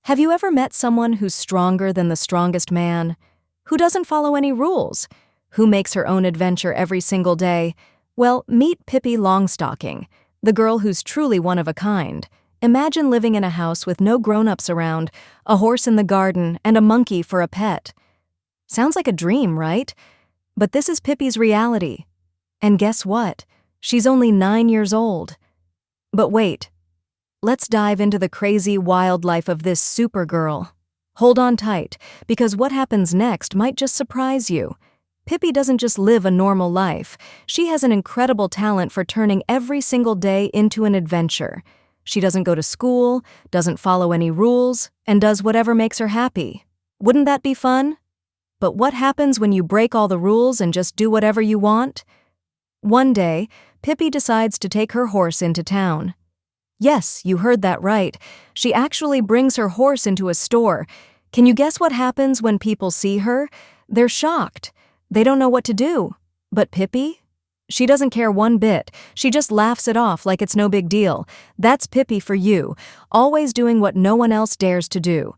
Have you ever met someone who's stronger than the strongest man? Who doesn't follow any rules? Who makes her own adventure every single day? Well, meet Pippi Longstocking, the girl who's truly one of a kind. Imagine living in a house with no grown-ups around, a horse in the garden, and a monkey for a pet. Sounds like a dream, right? But this is Pippi's reality. And guess what? She's only 9 years old. But wait. Let's dive into the crazy, wild life of this supergirl. Hold on tight, because what happens next might just surprise you. Pippi doesn't just live a normal life. She has an incredible talent for turning every single day into an adventure. She doesn't go to school, doesn't follow any rules, and does whatever makes her happy. Wouldn't that be fun? But what happens when you break all the rules and just do whatever you want? One day, Pippi decides to take her horse into town. Yes, you heard that right. She actually brings her horse into a store. Can you guess what happens when people see her? They're shocked. They don't know what to do. But Pippi? She doesn't care one bit. She just laughs it off like it's no big deal. That's Pippi for you, always doing what no one else dares to do.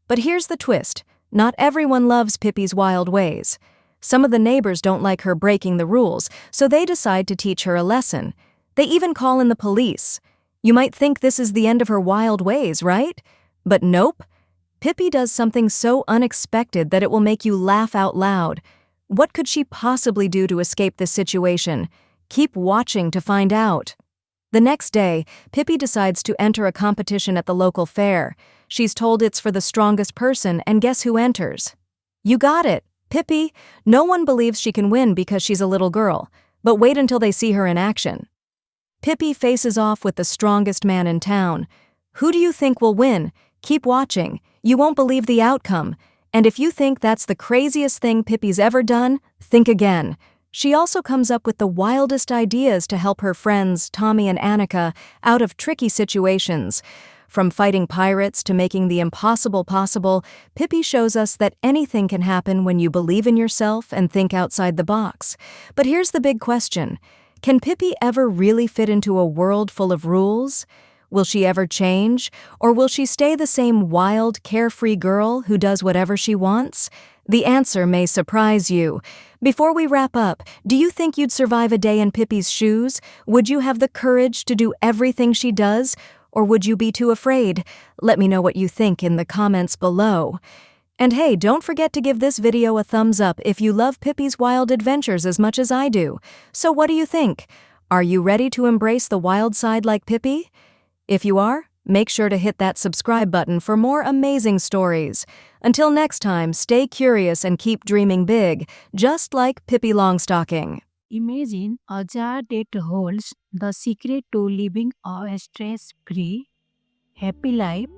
But here's the twist. Not everyone loves Pippi's wild ways. Some of the neighbors don't like her breaking the rules, so they decide to teach her a lesson. They even call in the police. You might think this is the end of her wild ways, right? But nope. Pippi does something so unexpected that it will make you laugh out loud. What could she possibly do to escape this situation? Keep watching to find out. The next day, Pippi decides to enter a competition at the local fair. She's told it's for the strongest person, and guess who enters? You got it, Pippi. No one believes she can win because she's a little girl, but wait until they see her in action. Pippi faces off with the strongest man in town. Who do you think will win? Keep watching. You won't believe the outcome. And if you think that's the craziest thing Pippi's ever done, think again. She also comes up with the wildest ideas to help her friends, Tommy and Annika, out of tricky situations. From fighting pirates to making the impossible possible, Pippi shows us that anything can happen when you believe in yourself and think outside the box. But here's the big question. Can Pippi ever really fit into a world full of rules? Will she ever change? Or will she stay the same wild, carefree girl who does whatever she wants? The answer may surprise you. Before we wrap up, do you think you'd survive a day in Pippi's shoes? Would you have the courage to do everything she does? Or would you be too afraid? Let me know what you think in the comments below. And hey, don't forget to give this video a thumbs up if you love Pippi's wild adventures as much as I do. So what do you think? Are you ready to embrace the wild side like Pippi? If you are, make sure to hit that subscribe button for more amazing stories. Until next time, stay curious and keep dreaming big, just like Pippi Longstocking. Imagine a jar that holds the secret to living a stress-free, happy life.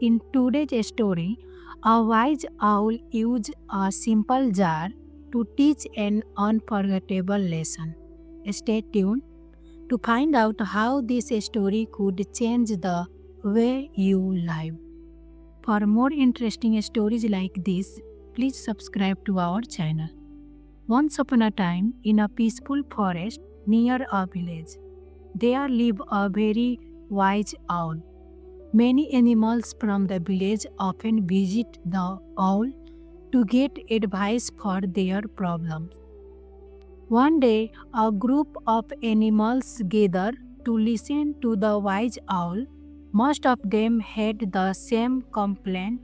In today's story, a wise owl used a simple jar to teach an unforgettable lesson. Stay tuned to find out how this story could change the way you live. For more interesting stories like this, please subscribe to our channel. Once upon a time, in a peaceful forest near a village, there lived a very wise owl. Many animals from the village often visit the owl to get advice for their problems. One day, a group of animals gathered to listen to the wise owl. Most of them had the same complaint.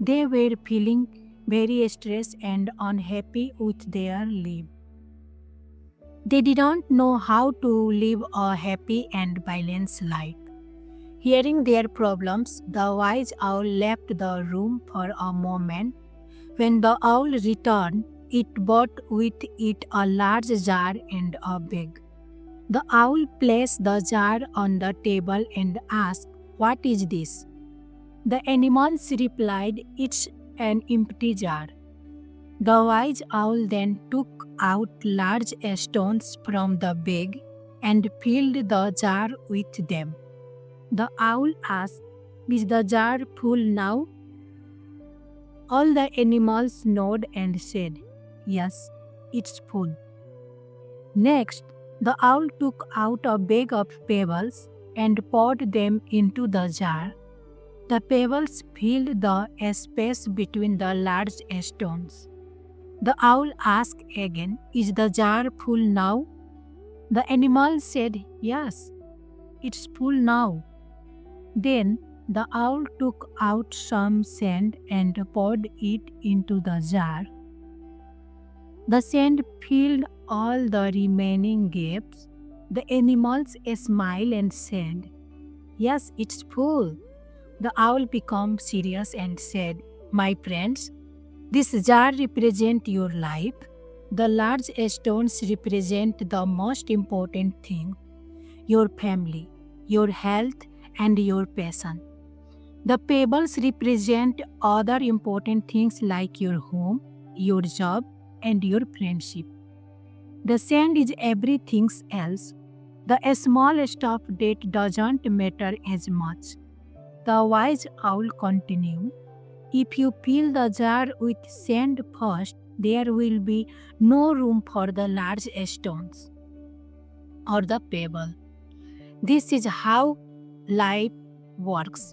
They were feeling very stressed and unhappy with their life. They didn't know how to live a happy and balanced life. Hearing their problems, the wise owl left the room for a moment. When the owl returned, it brought with it a large jar and a bag. The owl placed the jar on the table and asked, "What is this?" The animals replied, "It's an empty jar." The wise owl then took out large stones from the bag and filled the jar with them. The owl asked, "Is the jar full now?" All the animals nodded and said, "Yes, it's full." Next, the owl took out a bag of pebbles and poured them into the jar. The pebbles filled the space between the large stones. The owl asked again, "Is the jar full now?" The animal said, "Yes, it's full now." Then the owl took out some sand and poured it into the jar. The sand filled all the remaining gaps. The animals smiled and said, "Yes, it's full." The owl became serious and said, "My friends, this jar represents your life. The large stones represent the most important thing, your family, your health, and your passion. The pebbles represent other important things like your home, your job, and your friendship. The sand is everything else, the small stuff that doesn't matter as much." The wise owl continued, "If you fill the jar with sand first, there will be no room for the large stones or the pebble. This is how life works.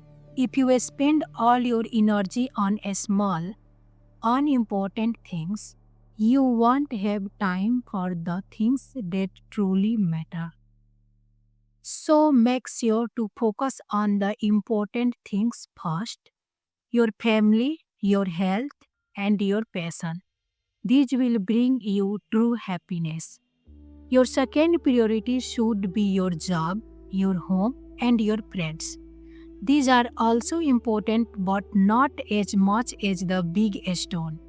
If you spend all your energy on small, unimportant things, you won't have time for the things that truly matter. So make sure to focus on the important things first: your family, your health, and your passion. These will bring you true happiness. Your second priority should be your job, your home, and your friends. These are also important but not as much as the big stone.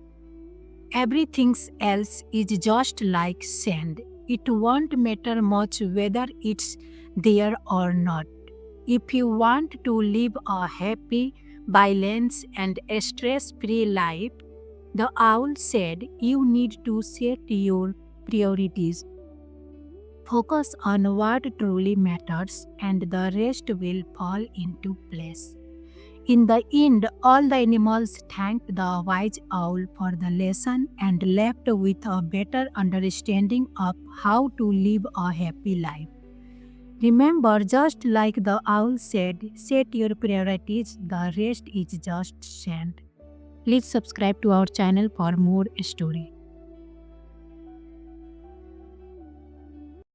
Everything else is just like sand. It won't matter much whether it's there or not. If you want to live a happy, balanced, and stress-free life," the owl said, "you need to set your priorities. Focus on what truly matters, and the rest will fall into place." In the end, all the animals thanked the wise owl for the lesson and left with a better understanding of how to live a happy life. Remember, just like the owl said, set your priorities, the rest is just sand. Please subscribe to our channel for more story.